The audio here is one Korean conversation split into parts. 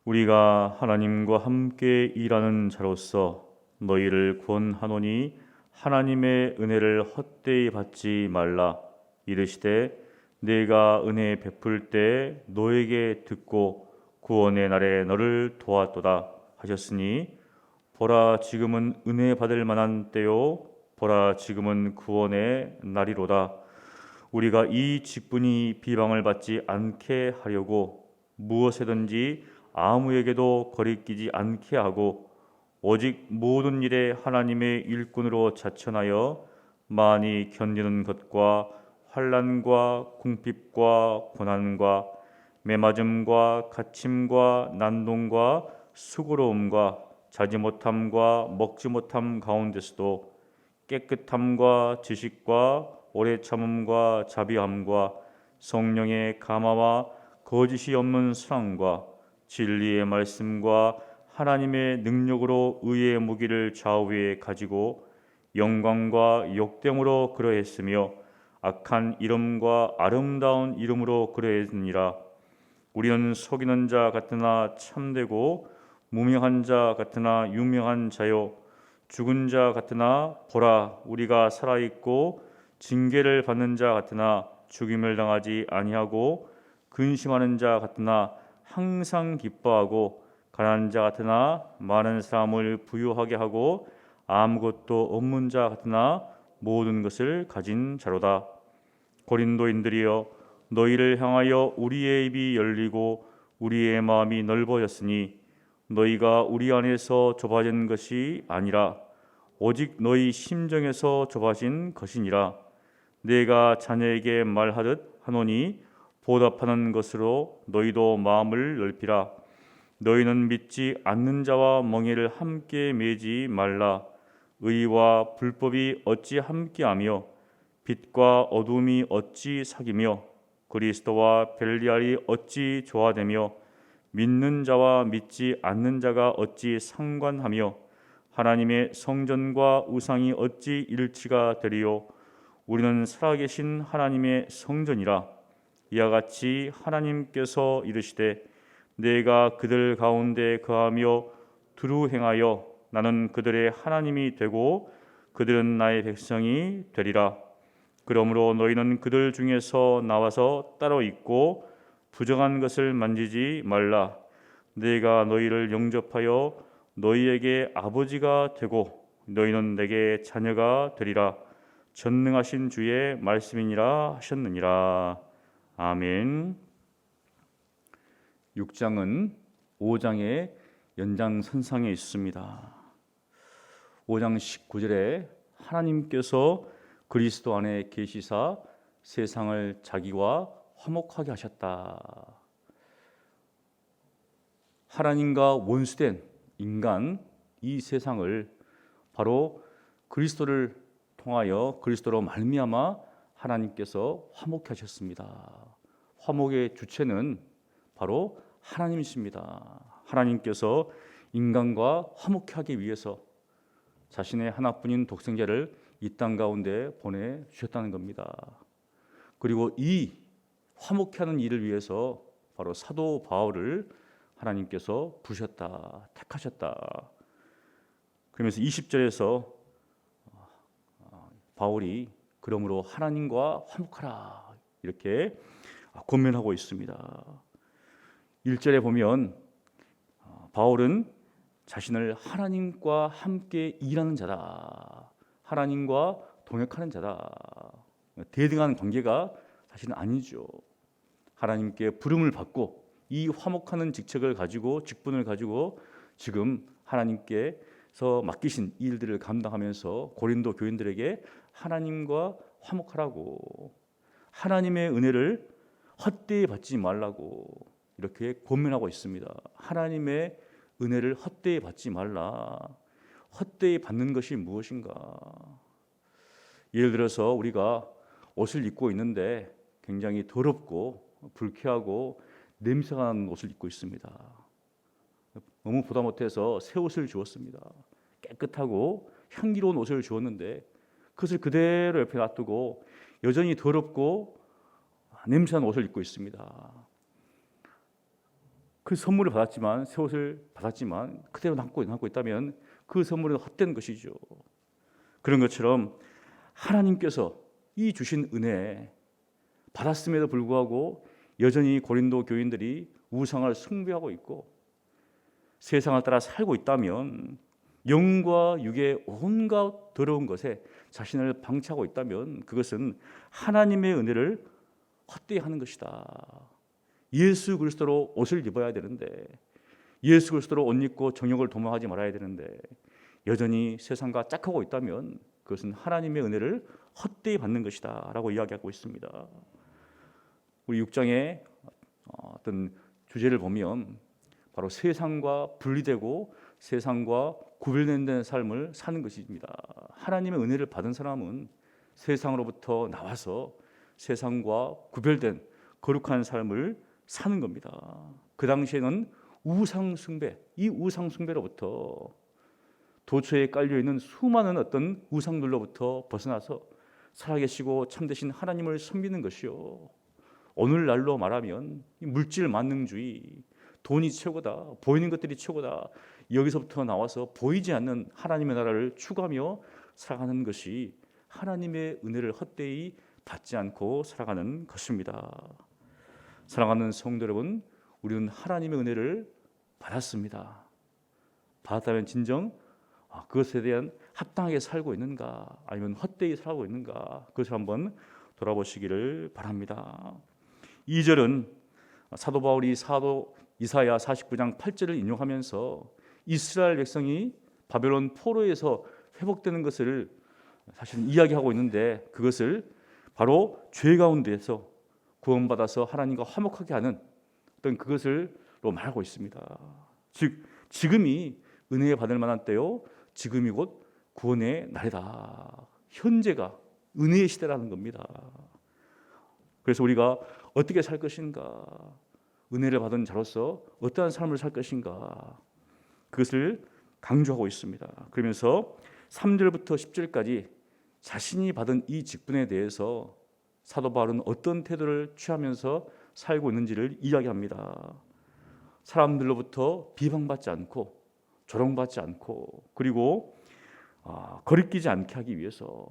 우리가 하나님과 함께 일하는 자로서 너희를 권하노니 하나님의 은혜를 헛되이 받지 말라. 이르시되 내가 은혜 베풀 때 너에게 듣고 구원의 날에 너를 도왔도다 하셨으니 보라 지금은 은혜 받을 만한 때요 보라 지금은 구원의 날이로다. 우리가 이 직분이 비방을 받지 않게 하려고 무엇에든지 아무에게도 거리끼지 않게 하고 오직 모든 일에 하나님의 일꾼으로 자천하여 많이 견디는 것과 환난과 궁핍과 고난과 매맞음과 갇힘과 난동과 수고로움과 자지 못함과 먹지 못함 가운데서도 깨끗함과 지식과 오래 참음과 자비함과 성령의 감화와 거짓이 없는 사랑과 진리의 말씀과 하나님의 능력으로 의의 무기를 좌우에 가지고 영광과 역됨으로 그러했으며 악한 이름과 아름다운 이름으로 그러했느니라. 우리는 속이는 자 같으나 참되고 무명한 자 같으나 유명한 자요 죽은 자 같으나 보라 우리가 살아있고 징계를 받는 자 같으나 죽임을 당하지 아니하고 근심하는 자 같으나 항상 기뻐하고 가난한 자 같으나 많은 사람을 부유하게 하고 아무것도 없는 자 같으나 모든 것을 가진 자로다. 고린도인들이여 너희를 향하여 우리의 입이 열리고 우리의 마음이 넓어졌으니 너희가 우리 안에서 좁아진 것이 아니라 오직 너희 심정에서 좁아진 것이니라. 내가 자녀에게 말하듯 하노니 보답하는 것으로 너희도 마음을 넓히라. 너희는 믿지 않는 자와 멍에를 함께 매지 말라. 의와 불법이 어찌 함께하며 빛과 어둠이 어찌 사귀며 그리스도와 벨리알이 어찌 조화되며 믿는 자와 믿지 않는 자가 어찌 상관하며 하나님의 성전과 우상이 어찌 일치가 되리요. 우리는 살아계신 하나님의 성전이라. 이와 같이 하나님께서 이르시되 내가 그들 가운데 거하며 두루 행하여 나는 그들의 하나님이 되고 그들은 나의 백성이 되리라. 그러므로 너희는 그들 중에서 나와서 따로 있고 부정한 것을 만지지 말라. 내가 너희를 영접하여 너희에게 아버지가 되고 너희는 내게 자녀가 되리라. 전능하신 주의 말씀이니라 하셨느니라. 아멘. 6장은 5장의 연장선상에 있습니다. 5장 19절에 하나님께서 그리스도 안에 계시사 세상을 자기와 화목하게 하셨다. 하나님과 원수된 인간 이 세상을 바로 그리스도를 통하여 그리스도로 말미암아 하나님께서 화목케 하셨습니다. 화목의 주체는 바로 하나님이십니다. 하나님께서 인간과 화목케 하기 위해서 자신의 하나뿐인 독생자를 이 땅 가운데 보내주셨다는 겁니다. 그리고 이 화목케 하는 일을 위해서 바로 사도 바울을 하나님께서 부르셨다, 택하셨다. 그러면서 20절에서 바울이 그러므로 하나님과 화목하라 이렇게 권면하고 있습니다. 1절에 보면 바울은 자신을 하나님과 함께 일하는 자다, 하나님과 동역하는 자다. 대등한 관계가 사실은 아니죠. 하나님께 부름을 받고 이 화목하는 직책을 가지고 직분을 가지고 지금 하나님께서 맡기신 일들을 감당하면서 고린도 교인들에게 하나님과 화목하라고, 하나님의 은혜를 헛되이 받지 말라고 이렇게 권면하고 있습니다. 하나님의 은혜를 헛되이 받지 말라. 헛되이 받는 것이 무엇인가? 예를 들어서 우리가 옷을 입고 있는데 굉장히 더럽고 불쾌하고 냄새가 나는 옷을 입고 있습니다. 너무 보다 못해서 새 옷을 주었습니다. 깨끗하고 향기로운 옷을 주었는데 그것을 그대로 옆에 놔두고 여전히 더럽고 냄새난 옷을 입고 있습니다. 그 선물을 받았지만, 새 옷을 받았지만 그대로 남고 있다면 그 선물은 헛된 것이죠. 그런 것처럼 하나님께서 이 주신 은혜 받았음에도 불구하고 여전히 고린도 교인들이 우상을 숭배하고 있고 세상을 따라 살고 있다면, 영과 육의 온갖 더러운 것에 자신을 방치하고 있다면 그것은 하나님의 은혜를 헛되이 하는 것이다. 예수 그리스도로 옷을 입어야 되는데, 예수 그리스도로 옷 입고 정욕을 도모하지 말아야 되는데 여전히 세상과 짝하고 있다면 그것은 하나님의 은혜를 헛되이 받는 것이다 라고 이야기하고 있습니다. 우리 6장의 어떤 주제를 보면 바로 세상과 분리되고 세상과 구별된 삶을 사는 것입니다. 하나님의 은혜를 받은 사람은 세상으로부터 나와서 세상과 구별된 거룩한 삶을 사는 겁니다. 그 당시에는 우상숭배, 이 우상숭배로부터 도처에 깔려있는 수많은 어떤 우상들로부터 벗어나서 살아계시고 참되신 하나님을 섬기는 것이요, 오늘날로 말하면 물질 만능주의, 돈이 최고다, 보이는 것들이 최고다, 여기서부터 나와서 보이지 않는 하나님의 나라를 추구하며 살아가는 것이 하나님의 은혜를 헛되이 받지 않고 살아가는 것입니다. 사랑하는 성도 여러분, 우리는 하나님의 은혜를 받았습니다. 받았다면 진정 그것에 대한 합당하게 살고 있는가, 아니면 헛되이 살고 있는가, 그것을 한번 돌아보시기를 바랍니다. 2절은 사도 바울이 사도 이사야 49장 8절을 인용하면서 이스라엘 백성이 바벨론 포로에서 회복되는 것을 사실 이야기하고 있는데, 그것을 바로 죄 가운데에서 구원받아서 하나님과 화목하게 하는 어떤 그것을로 말하고 있습니다. 즉 지금이 은혜 받을 만한 때요, 지금이 곧 구원의 날이다. 현재가 은혜의 시대라는 겁니다. 그래서 우리가 어떻게 살 것인가, 은혜를 받은 자로서 어떠한 삶을 살 것인가, 그것을 강조하고 있습니다. 그러면서 3절부터 10절까지 자신이 받은 이 직분에 대해서 사도 바울은 어떤 태도를 취하면서 살고 있는지를 이야기합니다. 사람들로부터 비방받지 않고 조롱받지 않고, 그리고 거리끼지 않게 하기 위해서,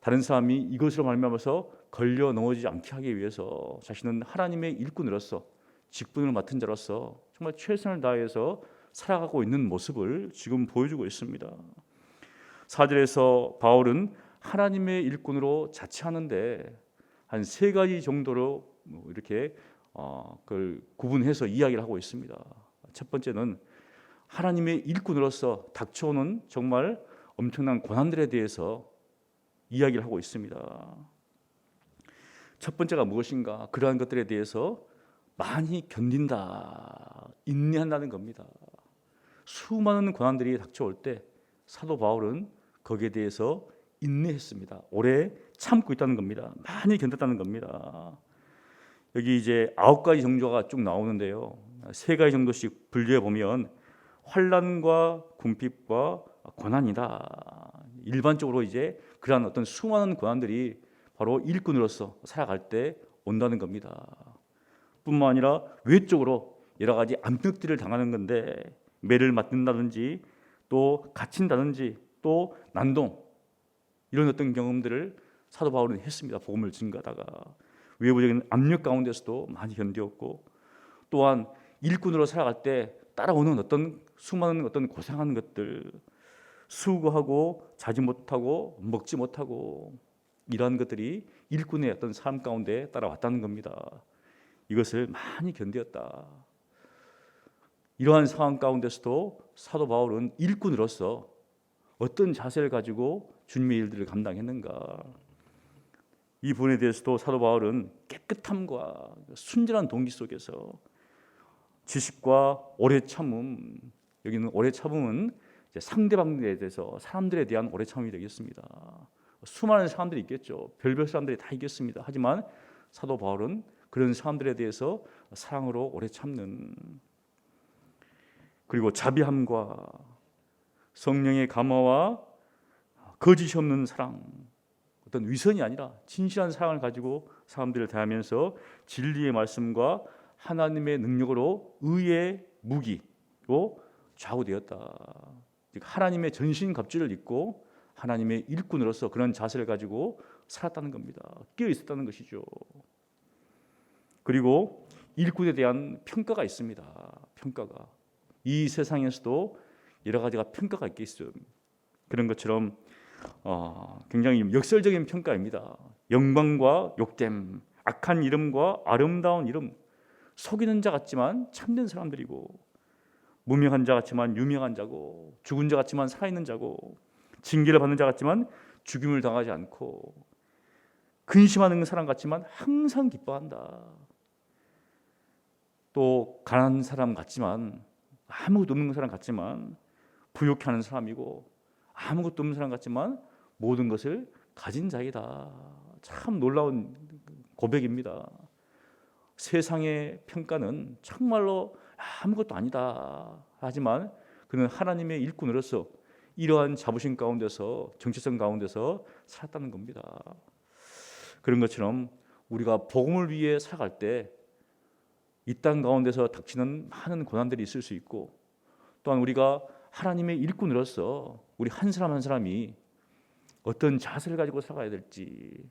다른 사람이 이것으로 말미암아서 걸려 넘어지지 않게 하기 위해서 자신은 하나님의 일꾼으로서 직분을 맡은 자로서 정말 최선을 다해서 살아가고 있는 모습을 지금 보여주고 있습니다. 4절에서 바울은 하나님의 일꾼으로 자처하는데 한 3가지 정도로 이렇게 그걸 구분해서 이야기를 하고 있습니다. 첫 번째는 하나님의 일꾼으로서 닥쳐오는 정말 엄청난 고난들에 대해서 이야기를 하고 있습니다. 첫 번째가 무엇인가? 그러한 것들에 대해서 많이 견딘다, 인내한다는 겁니다. 수많은 고난들이 닥쳐올 때 사도 바울은 거기에 대해서 인내했습니다. 오래 참고 있다는 겁니다. 많이 견뎠다는 겁니다. 여기 이제 9가지 정도가 쭉 나오는데요, 3가지 정도씩 분류해 보면 환난과 궁핍과 고난이다. 일반적으로 이제 그러한 어떤 수많은 고난들이 바로 일꾼으로서 살아갈 때 온다는 겁니다. 뿐만 아니라 외적으로 여러 가지 압력들을 당하는 건데, 매를 맞는다든지 또 갇힌다든지 또 난동, 이런 어떤 경험들을 사도 바울은 했습니다. 복음을 증거하다가 외부적인 압력 가운데서도 많이 견디었고, 또한 일꾼으로 살아갈 때 따라오는 어떤 수많은 어떤 고생하는 것들, 수고하고 자지 못하고 먹지 못하고, 이러한 것들이 일꾼의 어떤 삶 가운데 따라왔다는 겁니다. 이것을 많이 견디었다. 이러한 상황 가운데서도 사도 바울은 일꾼으로서 어떤 자세를 가지고 주님의 일들을 감당했는가, 이 부분에 대해서도 사도 바울은 깨끗함과 순전한 동기 속에서 지식과 오래 참음, 여기는 오래 참음은 이제 상대방에 대해서, 사람들에 대한 오래 참음이 되겠습니다. 수많은 사람들이 있겠죠. 별별 사람들이 다 있겠습니다. 하지만 사도 바울은 그런 사람들에 대해서 사랑으로 오래 참는, 그리고 자비함과 성령의 감화와 거짓이 없는 사랑, 어떤 위선이 아니라 진실한 사랑을 가지고 사람들을 대하면서 진리의 말씀과 하나님의 능력으로 의의 무기로 좌우되었다. 즉 하나님의 전신갑주를 입고 하나님의 일꾼으로서 그런 자세를 가지고 살았다는 겁니다. 끼어 있었다는 것이죠. 그리고 일꾼에 대한 평가가 있습니다. 평가가 이 세상에서도 여러 가지가 평가가 있겠어요. 그런 것처럼 굉장히 역설적인 평가입니다. 영광과 욕됨, 악한 이름과 아름다운 이름, 속이는 자 같지만 참된 사람들이고, 무명한 자 같지만 유명한 자고, 죽은 자 같지만 살아있는 자고, 징계를 받는 자 같지만 죽임을 당하지 않고, 근심하는 사람 같지만 항상 기뻐한다. 또 가난한 사람 같지만, 아무것도 없는 사람 같지만 부욕해 하는 사람이고, 아무것도 없는 사람 같지만 모든 것을 가진 자이다. 참 놀라운 고백입니다. 세상의 평가는 정말로 아무것도 아니다. 하지만 그는 하나님의 일꾼으로서 이러한 자부심 가운데서, 정체성 가운데서 살았다는 겁니다. 그런 것처럼 우리가 복음을 위해 살아갈 때 이 땅 가운데서 닥치는 많은 고난들이 있을 수 있고, 또한 우리가 하나님의 일꾼으로서 우리 한 사람 한 사람이 어떤 자세를 가지고 살아가야 될지,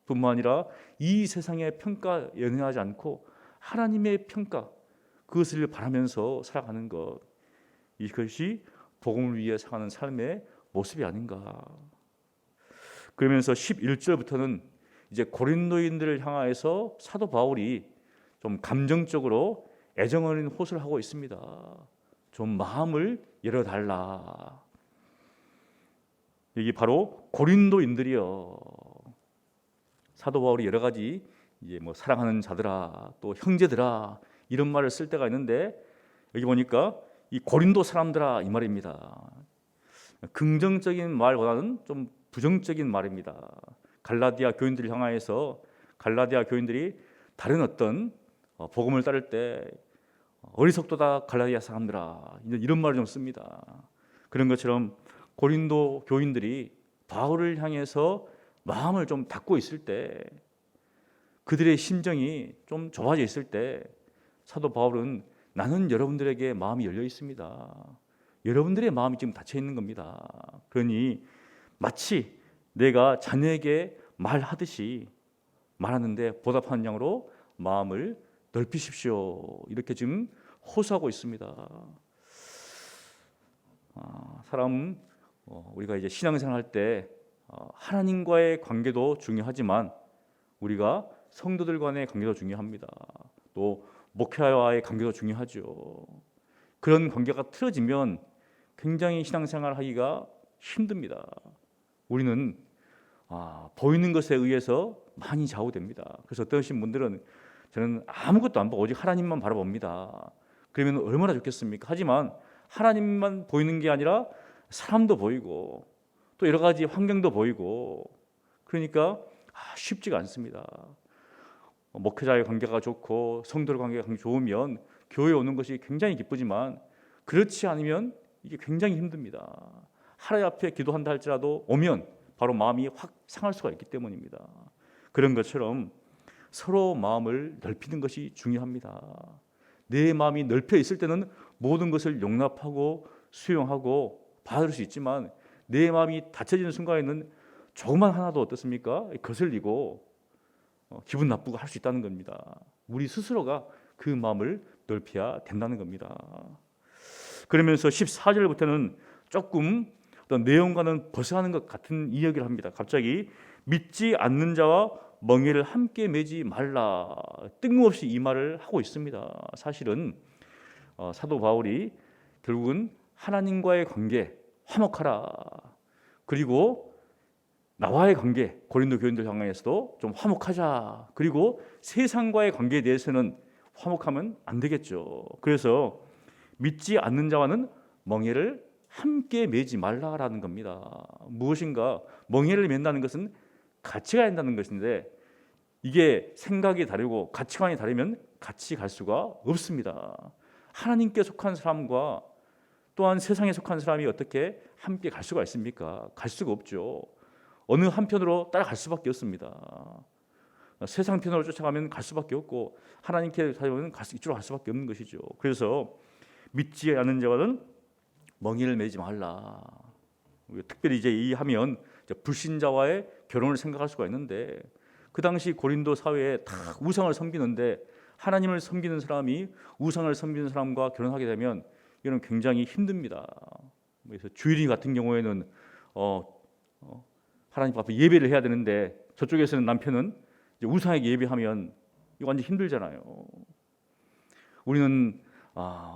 뿐만 아니라 이 세상의 평가에 연연하지 않고 하나님의 평가, 그것을 바라면서 살아가는 것, 이것이 복음을 위해 살아가는 삶의 모습이 아닌가. 그러면서 11절부터는 이제 고린도인들을 향하여서 사도 바울이 좀 감정적으로 애정 어린 호소를 하고 있습니다. 좀 마음을 열어달라. 여기 바로 고린도인들이요. 사도 바울이 여러 가지 이제 뭐 사랑하는 자들아, 또 형제들아 이런 말을 쓸 때가 있는데, 여기 보니까 이 고린도 사람들아 이 말입니다. 긍정적인 말보다는 좀 부정적인 말입니다. 갈라디아 교인들을 향하여서 갈라디아 교인들이 다른 어떤 복음을 따를 때 어리석도다 갈라디아 사람들아 이런 말을 좀 씁니다. 그런 것처럼 고린도 교인들이 바울을 향해서 마음을 좀 닫고 있을 때, 그들의 심정이 좀 좁아져 있을 때 사도 바울은 나는 여러분들에게 마음이 열려 있습니다. 여러분들의 마음이 지금 닫혀 있는 겁니다. 그러니 마치 내가 자녀에게 말하듯이 말하는데 보답하는 양으로 마음을 넓히십시오. 이렇게 지금 호소하고 있습니다. 사람은 우리가 이제 신앙생활 할 때 하나님과의 관계도 중요하지만 우리가 성도들 간의 관계도 중요합니다. 또 목회와의 관계도 중요하죠. 그런 관계가 틀어지면 굉장히 신앙생활 하기가 힘듭니다. 우리는 보이는 것에 의해서 많이 좌우됩니다. 그래서 어떠신 분들은 저는 아무것도 안 보고 오직 하나님만 바라봅니다. 그러면 얼마나 좋겠습니까? 하지만 하나님만 보이는 게 아니라 사람도 보이고 또 여러 가지 환경도 보이고, 그러니까 쉽지가 않습니다. 목회자의 관계가 좋고 성도의 관계가 좋으면 교회에 오는 것이 굉장히 기쁘지만, 그렇지 않으면 이게 굉장히 힘듭니다. 하나님 앞에 기도한다 할지라도 오면 바로 마음이 확 상할 수가 있기 때문입니다. 그런 것처럼 서로 마음을 넓히는 것이 중요합니다. 내 마음이 넓혀 있을 때는 모든 것을 용납하고 수용하고 받을 수 있지만, 내 마음이 닫혀지는 순간에는 조금만 하나도 어떻습니까? 거슬리고 기분 나쁘고 할 수 있다는 겁니다. 우리 스스로가 그 마음을 넓혀야 된다는 겁니다. 그러면서 14절부터는 조금 어떤 내용과는 벗어나는 것 같은 이야기를 합니다. 갑자기 믿지 않는 자와 멍에를 함께 매지 말라, 뜬금없이 이 말을 하고 있습니다. 사실은 사도 바울이 결국은 하나님과의 관계 화목하라, 그리고 나와의 관계 고린도 교인들 향해서도 좀 화목하자, 그리고 세상과의 관계에 대해서는 화목하면 안 되겠죠. 그래서 믿지 않는 자와는 멍에를 함께 매지 말라라는 겁니다. 무엇인가 멍에를 맨다는 것은 같이 가야 한다는 것인데, 이게 생각이 다르고 가치관이 다르면 같이 갈 수가 없습니다. 하나님께 속한 사람과 또한 세상에 속한 사람이 어떻게 함께 갈 수가 있습니까? 갈 수가 없죠. 어느 한편으로 따라갈 수밖에 없습니다. 세상 편으로 쫓아가면 갈 수밖에 없고 하나님께 살면 이쪽으로 갈 수밖에 없는 것이죠. 그래서 믿지 않는 자와는 멍에를 매지 말라. 특별히 이제 이 하면 불신자와의 결혼을 생각할 수가 있는데 그 당시 고린도 사회에 다 우상을 섬기는데 하나님을 섬기는 사람이 우상을 섬기는 사람과 결혼하게 되면 이건 굉장히 힘듭니다. 그래서 주일이 같은 경우에는 하나님 앞에 예배를 해야 되는데 저쪽에서는 남편은 이제 우상에게 예배하면 이거 완전 힘들잖아요. 우리는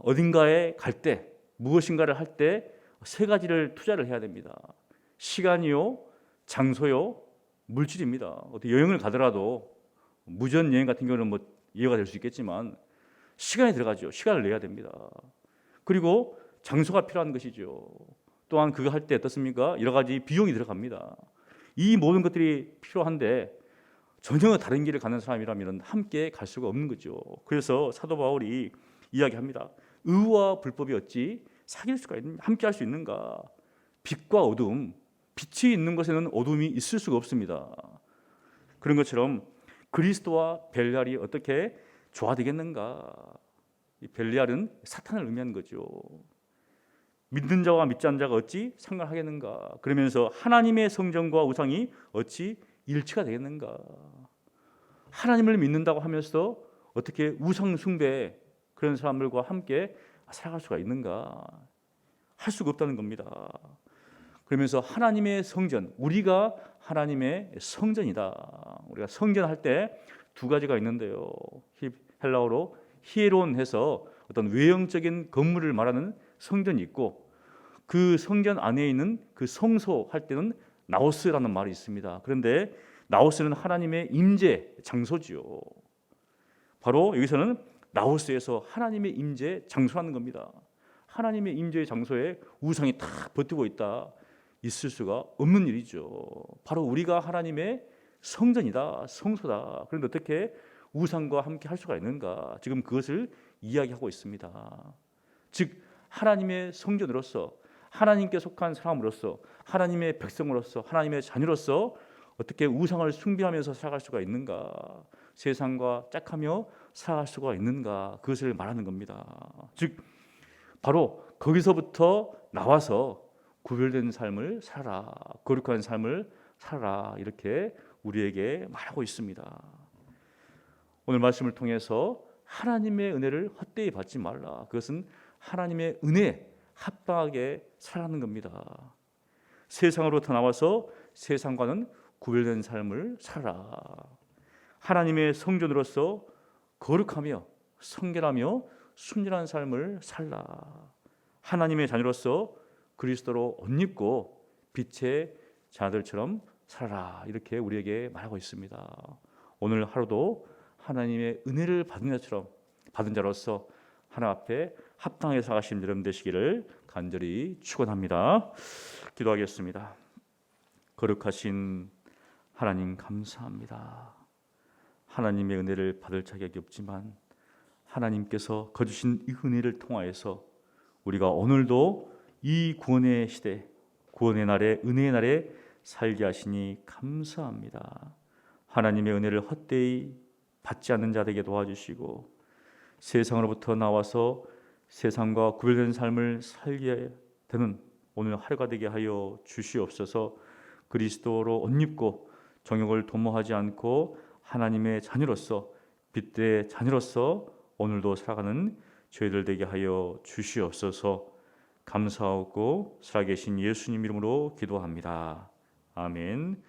어딘가에 갈 때 무엇인가를 할 때 세 가지를 투자를 해야 됩니다. 시간이요, 장소요, 물질입니다. 어디 여행을 가더라도 무전 여행 같은 경우는 뭐 이해가 될 수 있겠지만 시간이 들어가죠. 시간을 내야 됩니다. 그리고 장소가 필요한 것이죠. 또한 그거 할 때 어떻습니까? 여러 가지 비용이 들어갑니다. 이 모든 것들이 필요한데 전혀 다른 길을 가는 사람이라면 함께 갈 수가 없는 거죠. 그래서 사도 바울이 이야기합니다. 의와 불법이 어찌 사귈 수가 함께 할 수 있는가? 빛과 어둠, 빛이 있는 곳에는 어둠이 있을 수가 없습니다. 그런 것처럼 그리스도와 벨리알이 어떻게 조화되겠는가? 이 벨리알은 사탄을 의미하는 거죠. 믿는 자와 믿지 않는 자가 어찌 상관하겠는가? 그러면서 하나님의 성전과 우상이 어찌 일치가 되겠는가? 하나님을 믿는다고 하면서 어떻게 우상 숭배 그런 사람들과 함께 살아갈 수가 있는가? 할 수가 없다는 겁니다. 그러면서 하나님의 성전, 우리가 하나님의 성전이다. 우리가 성전할 때 두 가지가 있는데요. 헬라어로 히에론 해서 어떤 외형적인 건물을 말하는 성전이 있고 그 성전 안에 있는 그 성소 할 때는 나오스라는 말이 있습니다. 그런데 나오스는 하나님의 임재 장소지요. 바로 여기서는 나오스에서 하나님의 임재 장소라는 겁니다. 하나님의 임재 장소에 우상이 딱 버티고 있을 수가 없는 일이죠. 바로 우리가 하나님의 성전이다, 성소다. 그런데 어떻게 우상과 함께 할 수가 있는가? 지금 그것을 이야기하고 있습니다. 즉 하나님의 성전으로서 하나님께 속한 사람으로서 하나님의 백성으로서 하나님의 자녀로서 어떻게 우상을 숭배하면서 살아갈 수가 있는가? 세상과 짝하며 살아갈 수가 있는가? 그것을 말하는 겁니다. 즉 바로 거기서부터 나와서 구별된 삶을 살아라, 거룩한 삶을 살아라 이렇게 우리에게 말하고 있습니다. 오늘 말씀을 통해서 하나님의 은혜를 헛되이 받지 말라. 그것은 하나님의 은혜 합당하게 살아가는 겁니다. 세상으로부터 나와서 세상과는 구별된 삶을 살아라. 하나님의 성전으로서 거룩하며 성결하며 순전한 삶을 살라. 하나님의 자녀로서 그리스도로 옷 입고 빛의 자들처럼 살아라. 이렇게 우리에게 말하고 있습니다. 오늘 하루도 하나님의 은혜를 받은 자로서 하나님 앞에 합당하게 살아가시는 여러분 되시기를 간절히 축원합니다. 기도하겠습니다. 거룩하신 하나님 감사합니다. 하나님의 은혜를 받을 자격이 없지만 하나님께서 거주신 이 은혜를 통하여서 우리가 오늘도 이 구원의 시대, 구원의 날에, 은혜의 날에 살게 하시니 감사합니다. 하나님의 은혜를 헛되이 받지 않는 자들에게 도와주시고 세상으로부터 나와서 세상과 구별된 삶을 살게 되는 오늘 하루가 되게 하여 주시옵소서. 그리스도로 옷 입고 정욕을 도모하지 않고 하나님의 자녀로서 빛의 자녀로서 오늘도 살아가는 저희들 되게 하여 주시옵소서. 감사하고 살아계신 예수님 이름으로 기도합니다. 아멘.